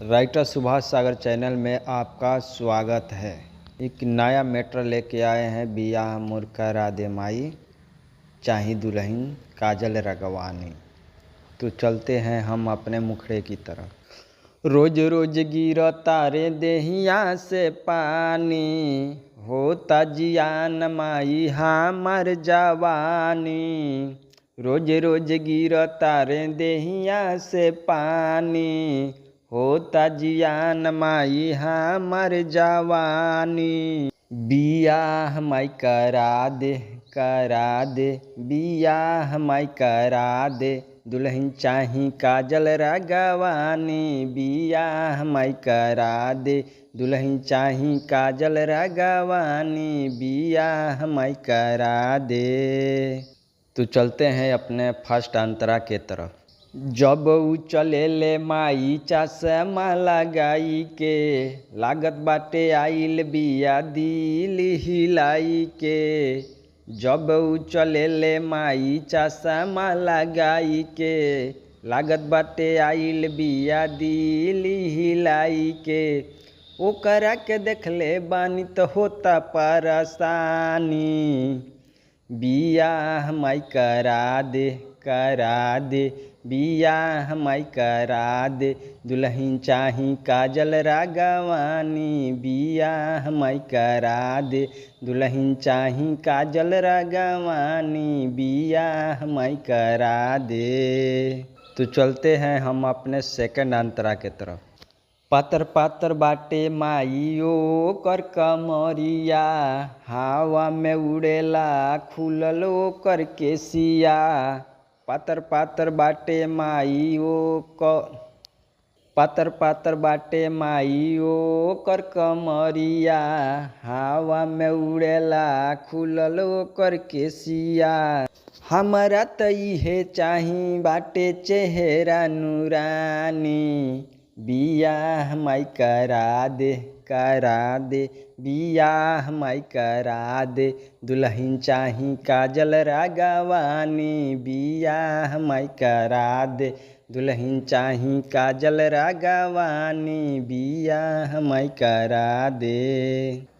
Writer Subhash सागर channel में आपका स्वागत है। एक नया मैटर लेके आए हैं। बियाह मोर करा दे माई, चाही दुल्हन काजल रगवानी। तो चलते हैं हम अपने मुखड़े की तरफ। रोज रोज गिरता रे देहिया से पानी, होता जियान माई हमर जवानी। रोज रोज गिरता रे देहिया से पानी, होता जियान माई हमर जवानी। बियाह माई करा दे बियाह माई करा दे, दुल्हन चाही काजल रगवानी। बियाह माई करा दे, दुल्हन चाही काजल रगवानी। बियाह माई करा दे। तो चलते हैं अपने फर्स्ट अंतरा के तरफ। जब उ चले ले माई चश्मा लगाई के, लागत बाटे आइल बिया दिल हिलाई के। जब उ चले ले माई चश्मा लगाई के, लागत बाटे आइल बिया दिल हिलाई के। ओकरा के देखले बानी तो होता परेशानी। बियाह माई करा दे बियाह माई करा दे, दुल्हन चाही काजल रगवानी। बियाह माई करा दे, दुल्हन चाही काजल रगवानी। बियाह माई करा दे। तो चलते हैं हम अपने सेकंड अंतरा के तरफ। पातर पातर बाटे माई ओ कर कमरिया, हवा में उड़ेला खुलल ओकर केसिया। पातर पातर बाटे माई पातर पातर बाटे माई ओ कर कमरिया, हवा में उड़ेला खुलल ओकर केसिया। हमरा त इहे चाही बाटे चेहरा नूरानी। बियाह माई करा दे बियाह माई करा दे, दुल्हन चाही काजल रगवानी। बियाह माई करा दे, दुल्हन चाही काजल रगवानी। बियाह माई करा दे।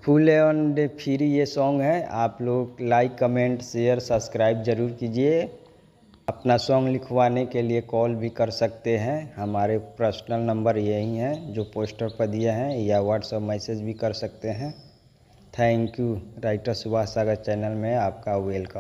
फुल एंड फ्री ये सॉन्ग है। आप लोग लाइक कमेंट शेयर सब्सक्राइब ज़रूर कीजिए। अपना सॉन्ग लिखवाने के लिए कॉल भी कर सकते हैं। हमारे पर्सनल नंबर यही हैं जो पोस्टर पर दिए हैं, या व्हाट्सएप मैसेज भी कर सकते हैं। Thank you. Writer Subhash Sagar channel में आपका वेलकम।